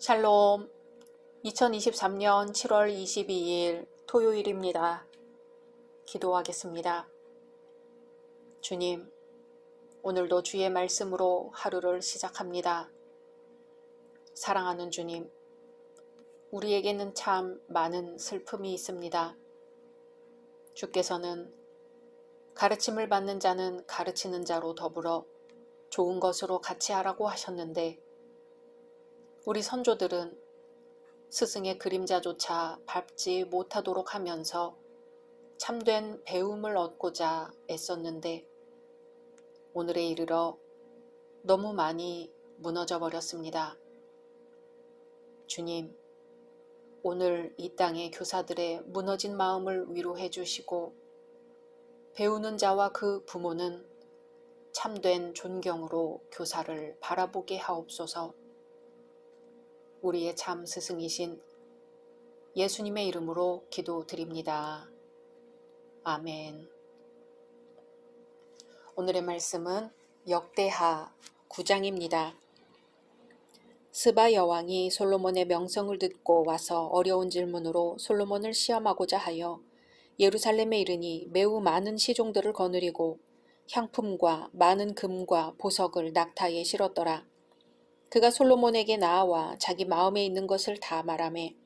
샬롬, 2023년 7월 22일 토요일입니다. 기도하겠습니다. 주님, 오늘도 주의 말씀으로 하루를 시작합니다. 사랑하는 주님, 우리에게는 참 많은 슬픔이 있습니다. 주께서는 가르침을 받는 자는 가르치는 자로 더불어 좋은 것으로 같이 하라고 하셨는데 우리 선조들은 스승의 그림자조차 밟지 못하도록 하면서 참된 배움을 얻고자 애썼는데 오늘에 이르러 너무 많이 무너져 버렸습니다. 주님, 오늘 이 땅의 교사들의 무너진 마음을 위로해 주시고 배우는 자와 그 부모는 참된 존경으로 교사를 바라보게 하옵소서. 우리의 참 스승이신 예수님의 이름으로 기도드립니다. 아멘. 오늘의 말씀은 역대하 9장입니다. 스바 여왕이 솔로몬의 명성을 듣고 와서 어려운 질문으로 솔로몬을 시험하고자 하여 예루살렘에 이르니 매우 많은 시종들을 거느리고 향품과 많은 금과 보석을 낙타에 실었더라. 그가 솔로몬에게 나아와 자기 마음에 있는 것을 다 말하매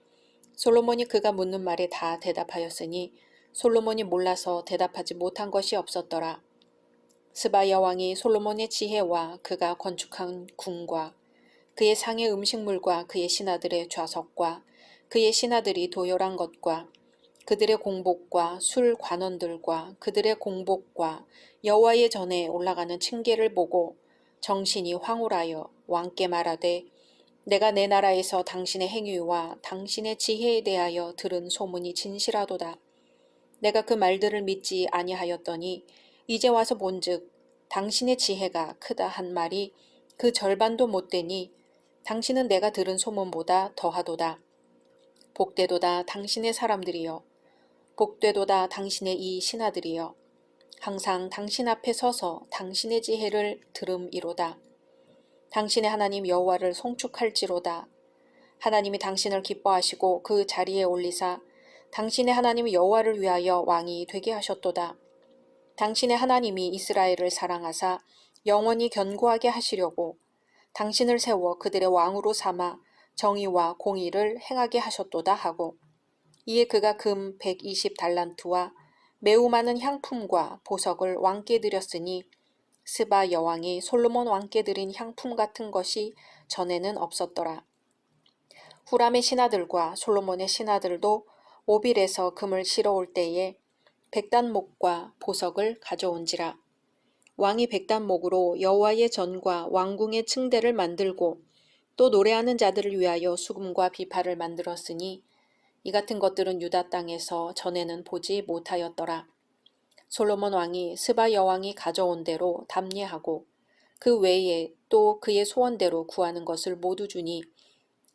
솔로몬이 그가 묻는 말에 다 대답하였으니 솔로몬이 몰라서 대답하지 못한 것이 없었더라. 스바 여왕이 솔로몬의 지혜와 그가 건축한 궁과 그의 상의 음식물과 그의 신하들의 좌석과 그의 신하들이 도열한 것과 그들의 공복과 술 관원들과 그들의 공복과 여호와의 전에 올라가는 층계를 보고 정신이 황홀하여 왕께 말하되 내가 내 나라에서 당신의 행위와 당신의 지혜에 대하여 들은 소문이 진실하도다. 내가 그 말들을 믿지 아니하였더니 이제 와서 본즉 당신의 지혜가 크다 한 말이 그 절반도 못되니 당신은 내가 들은 소문보다 더하도다. 복되도다 당신의 사람들이여. 복되도다 당신의 이 신하들이여. 항상 당신 앞에 서서 당신의 지혜를 들음이로다. 당신의 하나님 여호와를 송축할지로다. 하나님이 당신을 기뻐하시고 그 자리에 올리사 당신의 하나님 여호와를 위하여 왕이 되게 하셨도다. 당신의 하나님이 이스라엘을 사랑하사 영원히 견고하게 하시려고 당신을 세워 그들의 왕으로 삼아 정의와 공의를 행하게 하셨도다 하고 이에 그가 금 120달란트와 매우 많은 향품과 보석을 왕께 드렸으니 스바 여왕이 솔로몬 왕께 드린 향품 같은 것이 전에는 없었더라. 후람의 신하들과 솔로몬의 신하들도 오빌에서 금을 실어올 때에 백단목과 보석을 가져온지라. 왕이 백단목으로 여호와의 전과 왕궁의 층대를 만들고 또 노래하는 자들을 위하여 수금과 비파를 만들었으니 이 같은 것들은 유다 땅에서 전에는 보지 못하였더라. 솔로몬 왕이 스바 여왕이 가져온 대로 담례하고 그 외에 또 그의 소원대로 구하는 것을 모두 주니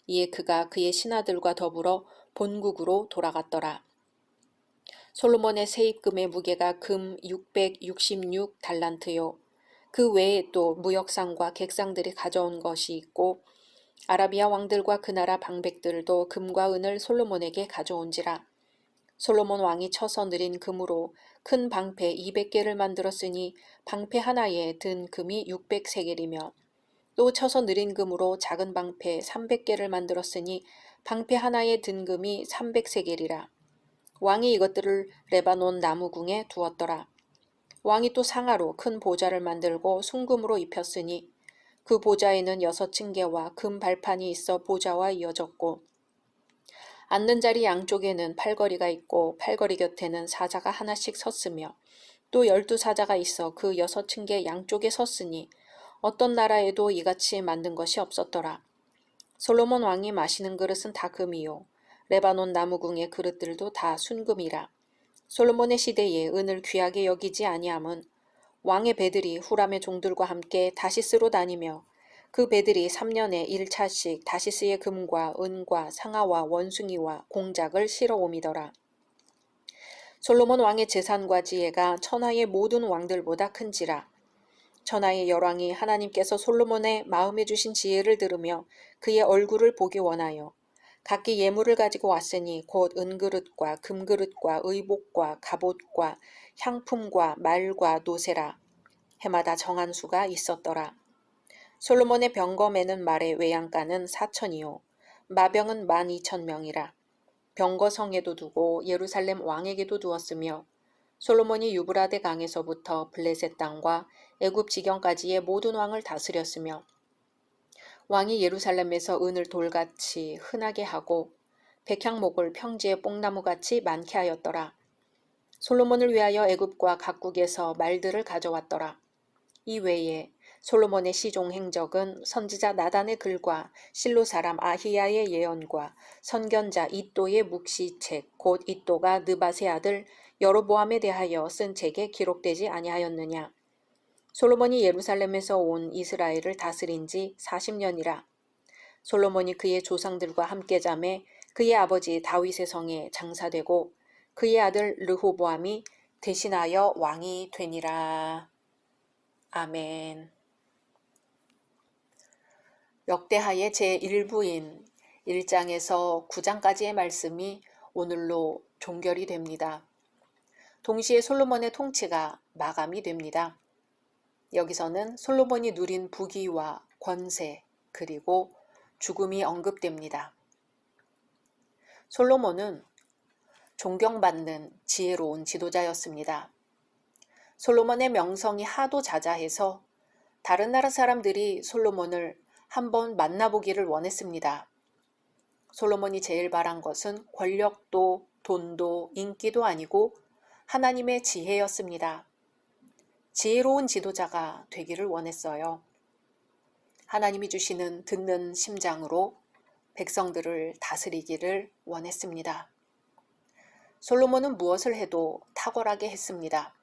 이에 그가 그의 신하들과 더불어 본국으로 돌아갔더라. 솔로몬의 세입금의 무게가 금 666달란트요. 그 외에 또 무역상과 객상들이 가져온 것이 있고 아라비아 왕들과 그 나라 방백들도 금과 은을 솔로몬에게 가져온지라. 솔로몬 왕이 쳐서 느린 금으로 큰 방패 200개를 만들었으니 방패 하나에 든 금이 600세겔이며 또 쳐서 느린 금으로 작은 방패 300개를 만들었으니 방패 하나에 든 금이 300세겔이라. 왕이 이것들을 레바논 나무궁에 두었더라. 왕이 또 상하로 큰 보좌를 만들고 순금으로 입혔으니 그 보좌에는 6층계와 금 발판이 있어 보좌와 이어졌고 앉는 자리 양쪽에는 팔걸이가 있고 팔걸이 곁에는 사자가 하나씩 섰으며 또 12사자가 있어 그 6층계 양쪽에 섰으니 어떤 나라에도 이같이 만든 것이 없었더라. 솔로몬 왕이 마시는 그릇은 다 금이요 레바논 나무궁의 그릇들도 다 순금이라. 솔로몬의 시대에 은을 귀하게 여기지 아니함은 왕의 배들이 후람의 종들과 함께 다시스로 다니며 그 배들이 3년에 1차씩 다시스의 금과 은과 상아와 원숭이와 공작을 실어옴이더라. 솔로몬 왕의 재산과 지혜가 천하의 모든 왕들보다 큰지라. 천하의 열왕이 하나님께서 솔로몬의 마음에 주신 지혜를 들으며 그의 얼굴을 보기 원하여 각기 예물을 가지고 왔으니 곧 은그릇과 금그릇과 의복과 갑옷과 향품과 말과 노새라. 해마다 정한 수가 있었더라. 솔로몬의 병거매는 말의 외양간은 4천이요 마병은 12,000명이라. 병거성에도 두고 예루살렘 왕에게도 두었으며 솔로몬이 유브라데 강에서부터 블레셋 땅과 애굽 지경까지의 모든 왕을 다스렸으며 왕이 예루살렘에서 은을 돌같이 흔하게 하고 백향목을 평지의 뽕나무같이 많게 하였더라. 솔로몬을 위하여 애굽과 각국에서 말들을 가져왔더라. 이 외에 솔로몬의 시종 행적은 선지자 나단의 글과 실로 사람 아히야의 예언과 선견자 이또의 묵시책 곧 이또가 느밧의 아들 여로보암에 대하여 쓴 책에 기록되지 아니하였느냐. 솔로몬이 예루살렘에서 온 이스라엘을 다스린 지 40년이라. 솔로몬이 그의 조상들과 함께 잠에 그의 아버지 다윗의 성에 장사되고 그의 아들 르호보암이 대신하여 왕이 되니라. 아멘. 역대하의 제1부인 1장에서 9장까지의 말씀이 오늘로 종결이 됩니다. 동시에 솔로몬의 통치가 마감이 됩니다. 여기서는 솔로몬이 누린 부귀와 권세 그리고 죽음이 언급됩니다. 솔로몬은 존경받는 지혜로운 지도자였습니다. 솔로몬의 명성이 하도 자자해서 다른 나라 사람들이 솔로몬을 한번 만나보기를 원했습니다. 솔로몬이 제일 바란 것은 권력도 돈도 인기도 아니고 하나님의 지혜였습니다. 지혜로운 지도자가 되기를 원했어요. 하나님이 주시는 듣는 심장으로 백성들을 다스리기를 원했습니다. 솔로몬은 무엇을 해도 탁월하게 했습니다.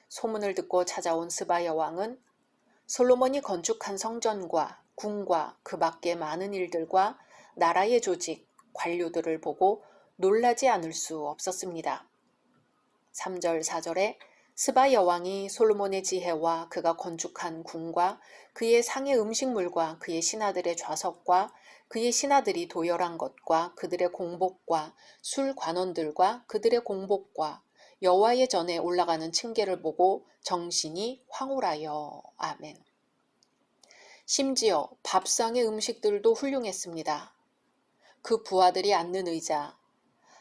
소문을 듣고 찾아온 스바야 왕은 솔로몬이 건축한 성전과 궁과 그 밖의 많은 일들과 나라의 조직, 관료들을 보고 놀라지 않을 수 없었습니다. 3절, 4절에 스바야 왕이 솔로몬의 지혜와 그가 건축한 궁과 그의 상의 음식물과 그의 신하들의 좌석과 그의 신하들이 도열한 것과 그들의 공복과 술 관원들과 그들의 공복과 여호와의 전에 올라가는 층계를 보고 정신이 황홀하여. 아멘. 심지어 밥상의 음식들도 훌륭했습니다. 그 부하들이 앉는 의자,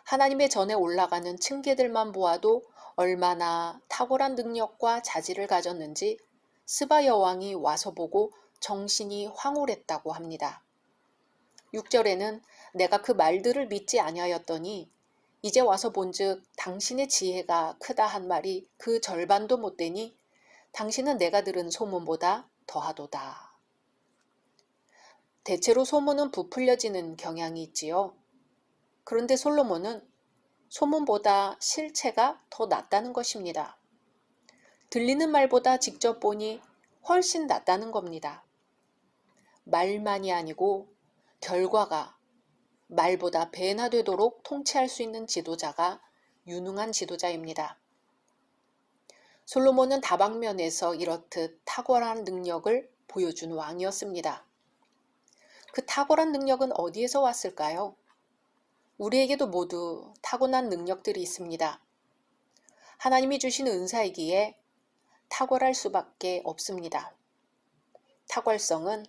하나님의 전에 올라가는 층계들만 보아도 얼마나 탁월한 능력과 자질을 가졌는지 스바야 왕이 와서 보고 정신이 황홀했다고 합니다. 6절에는 내가 그 말들을 믿지 아니하였더니 이제 와서 본즉 당신의 지혜가 크다 한 말이 그 절반도 못 되니 당신은 내가 들은 소문보다 더하도다. 대체로 소문은 부풀려지는 경향이 있지요. 그런데 솔로몬은 소문보다 실체가 더 낫다는 것입니다. 들리는 말보다 직접 보니 훨씬 낫다는 겁니다. 말만이 아니고 결과가 말보다 배나 되도록 통치할 수 있는 지도자가 유능한 지도자입니다. 솔로몬은 다방면에서 이렇듯 탁월한 능력을 보여준 왕이었습니다. 그 탁월한 능력은 어디에서 왔을까요? 우리에게도 모두 타고난 능력들이 있습니다. 하나님이 주신 은사이기에 탁월할 수밖에 없습니다. 탁월성은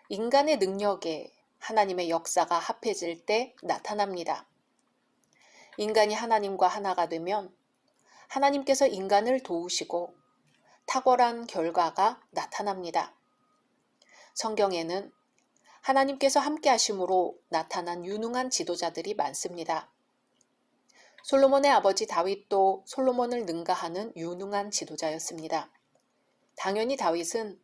인간의 능력에 하나님의 역사가 합해질 때 나타납니다. 인간이 하나님과 하나가 되면 하나님께서 인간을 도우시고 탁월한 결과가 나타납니다. 성경에는 하나님께서 함께 하심으로 나타난 유능한 지도자들이 많습니다. 솔로몬의 아버지 다윗도 솔로몬을 능가하는 유능한 지도자였습니다. 당연히 다윗은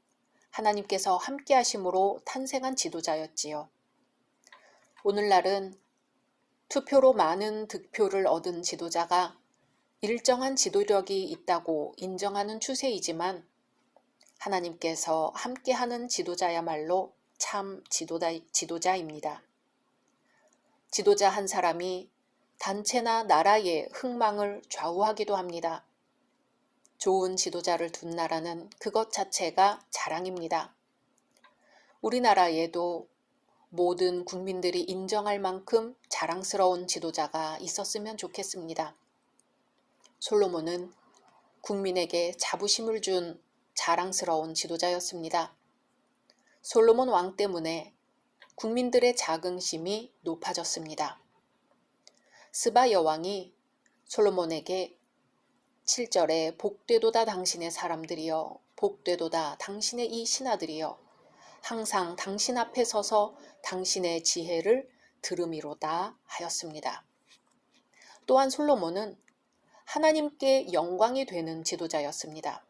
하나님께서 함께 하심으로 탄생한 지도자였지요. 오늘날은 투표로 많은 득표를 얻은 지도자가 일정한 지도력이 있다고 인정하는 추세이지만 하나님께서 함께하는 지도자야말로 참 지도자입니다. 지도자 한 사람이 단체나 나라의 흥망을 좌우하기도 합니다. 좋은 지도자를 둔 나라는 그것 자체가 자랑입니다. 우리나라에도 모든 국민들이 인정할 만큼 자랑스러운 지도자가 있었으면 좋겠습니다. 솔로몬은 국민에게 자부심을 준 자랑스러운 지도자였습니다. 솔로몬 왕 때문에 국민들의 자긍심이 높아졌습니다. 스바 여왕이 솔로몬에게 7절에 복되도다 당신의 사람들이여 복되도다 당신의 이 신하들이여 항상 당신 앞에 서서 당신의 지혜를 들음이로다 하였습니다. 또한 솔로몬은 하나님께 영광이 되는 지도자였습니다.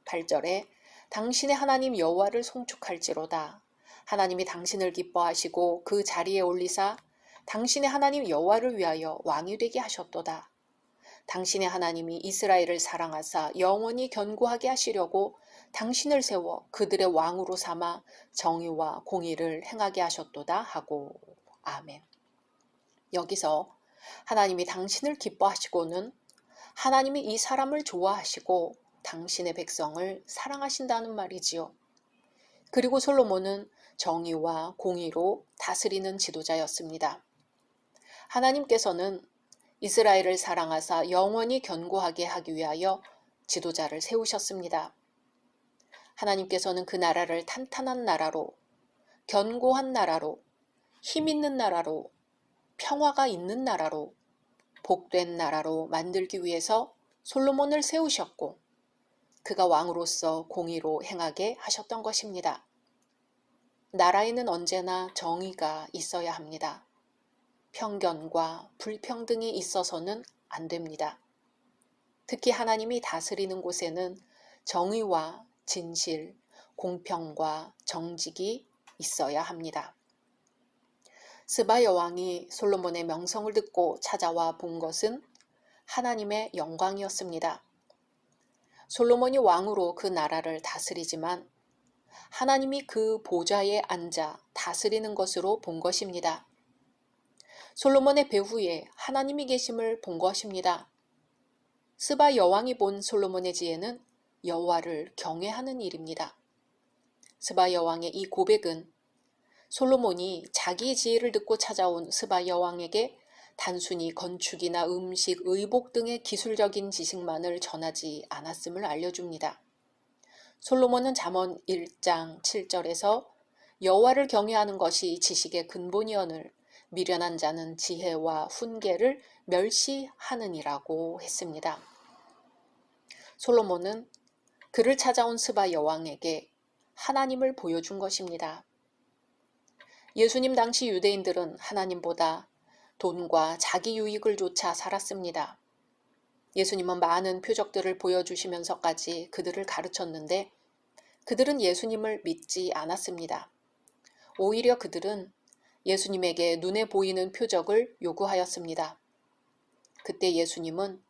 8절에 당신의 하나님 여호와를 송축할지로다. 하나님이 당신을 기뻐하시고 그 자리에 올리사 당신의 하나님 여호와를 위하여 왕이 되게 하셨도다. 당신의 하나님이 이스라엘을 사랑하사 영원히 견고하게 하시려고 당신을 세워 그들의 왕으로 삼아 정의와 공의를 행하게 하셨도다 하고. 아멘. 여기서 하나님이 당신을 기뻐하시고는 하나님이 이 사람을 좋아하시고 당신의 백성을 사랑하신다는 말이지요. 그리고 솔로몬은 정의와 공의로 다스리는 지도자였습니다. 하나님께서는 이스라엘을 사랑하사 영원히 견고하게 하기 위하여 지도자를 세우셨습니다. 하나님께서는 그 나라를 탄탄한 나라로, 견고한 나라로, 힘 있는 나라로, 평화가 있는 나라로, 복된 나라로 만들기 위해서 솔로몬을 세우셨고 그가 왕으로서 공의로 행하게 하셨던 것입니다. 나라에는 언제나 정의가 있어야 합니다. 편견과 불평등이 있어서는 안 됩니다. 특히 하나님이 다스리는 곳에는 정의와 진실, 공평과 정직이 있어야 합니다. 스바 여왕이 솔로몬의 명성을 듣고 찾아와 본 것은 하나님의 영광이었습니다. 솔로몬이 왕으로 그 나라를 다스리지만 하나님이 그 보좌에 앉아 다스리는 것으로 본 것입니다. 솔로몬의 배후에 하나님이 계심을 본 것입니다. 스바 여왕이 본 솔로몬의 지혜는 여호와를 경외하는 일입니다. 스바 여왕의 이 고백은 솔로몬이 자기 지혜를 듣고 찾아온 스바 여왕에게 단순히 건축이나 음식, 의복 등의 기술적인 지식만을 전하지 않았음을 알려줍니다. 솔로몬은 잠언 1장 7절에서 여호와를 경외하는 것이 지식의 근본이오늘 미련한 자는 지혜와 훈계를 멸시하느니라고 했습니다. 솔로몬은 그를 찾아온 스바 여왕에게 하나님을 보여준 것입니다. 예수님 당시 유대인들은 하나님보다 돈과 자기 유익을 쫓아 살았습니다. 예수님은 많은 표적들을 보여주시면서까지 그들을 가르쳤는데 그들은 예수님을 믿지 않았습니다. 오히려 그들은 예수님에게 눈에 보이는 표적을 요구하였습니다. 그때 예수님은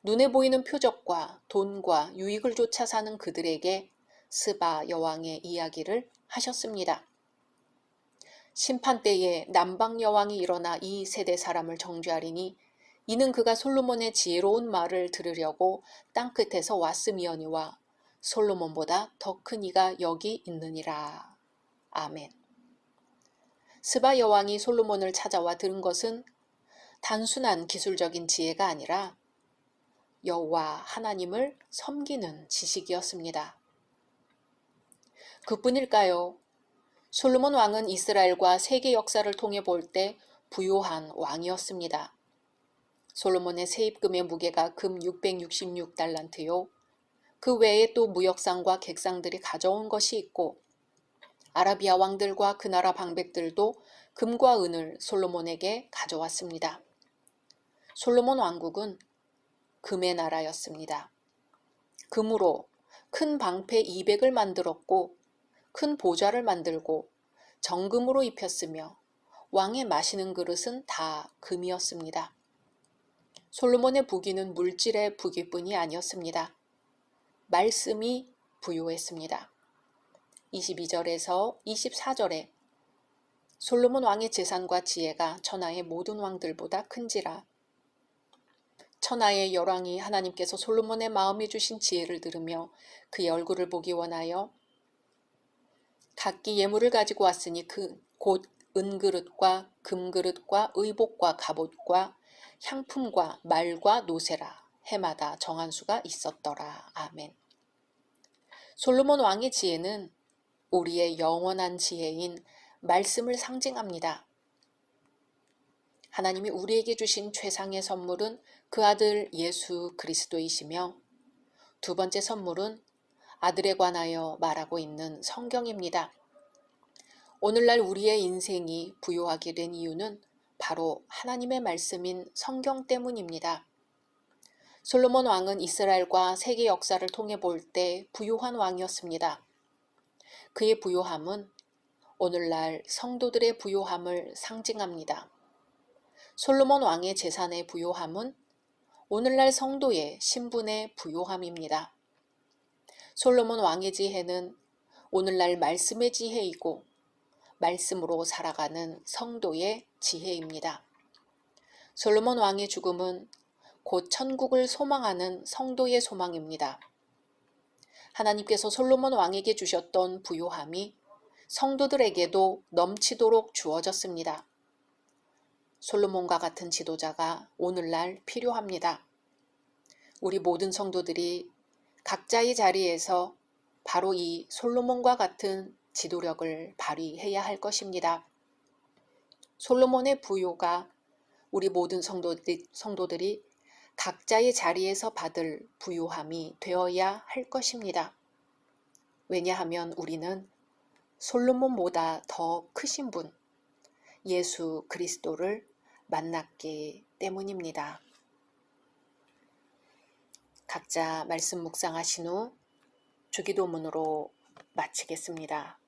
눈에 보이는 표적과 돈과 유익을 쫓아 사는 그들에게 스바 여왕의 이야기를 하셨습니다. 심판 때에 남방 여왕이 일어나 이 세대 사람을 정죄하리니 이는 그가 솔로몬의 지혜로운 말을 들으려고 땅끝에서 왔음이오니와 솔로몬보다 더 큰 이가 여기 있느니라. 아멘. 스바 여왕이 솔로몬을 찾아와 들은 것은 단순한 기술적인 지혜가 아니라 여호와 하나님을 섬기는 지식이었습니다. 그뿐일까요? 솔로몬 왕은 이스라엘과 세계 역사를 통해 볼 때 부요한 왕이었습니다. 솔로몬의 세입금의 무게가 금 666달란트요. 그 외에 또 무역상과 객상들이 가져온 것이 있고 아라비아 왕들과 그 나라 방백들도 금과 은을 솔로몬에게 가져왔습니다. 솔로몬 왕국은 금의 나라였습니다. 금으로 큰 방패 200을 만들었고 큰 보좌를 만들고 정금으로 입혔으며 왕의 마시는 그릇은 다 금이었습니다. 솔로몬의 부귀는 물질의 부귀뿐이 아니었습니다. 말씀이 부요했습니다. 22절에서 24절에 솔로몬 왕의 재산과 지혜가 천하의 모든 왕들보다 큰지라. 천하의 열왕이 하나님께서 솔로몬의 마음에 주신 지혜를 들으며 그의 얼굴을 보기 원하여 각기 예물을 가지고 왔으니 그 곧 은그릇과 금그릇과 의복과 갑옷과 향품과 말과 노새라. 해마다 정한 수가 있었더라. 아멘. 솔로몬 왕의 지혜는 우리의 영원한 지혜인 말씀을 상징합니다. 하나님이 우리에게 주신 최상의 선물은 그 아들 예수 그리스도이시며 두 번째 선물은 아들에 관하여 말하고 있는 성경입니다. 오늘날 우리의 인생이 부요하게 된 이유는 바로 하나님의 말씀인 성경 때문입니다. 솔로몬 왕은 이스라엘과 세계 역사를 통해 볼 때 부요한 왕이었습니다. 그의 부요함은 오늘날 성도들의 부요함을 상징합니다. 솔로몬 왕의 재산의 부요함은 오늘날 성도의 신분의 부요함입니다. 솔로몬 왕의 지혜는 오늘날 말씀의 지혜이고 말씀으로 살아가는 성도의 지혜입니다. 솔로몬 왕의 죽음은 곧 천국을 소망하는 성도의 소망입니다. 하나님께서 솔로몬 왕에게 주셨던 부요함이 성도들에게도 넘치도록 주어졌습니다. 솔로몬과 같은 지도자가 오늘날 필요합니다. 우리 모든 성도들이 각자의 자리에서 바로 이 솔로몬과 같은 지도력을 발휘해야 할 것입니다. 솔로몬의 부요가 우리 모든 성도들이 각자의 자리에서 받을 부요함이 되어야 할 것입니다. 왜냐하면 우리는 솔로몬보다 더 크신 분, 예수 그리스도를 만났기 때문입니다. 각자 말씀 묵상하신 후 주기도문으로 마치겠습니다.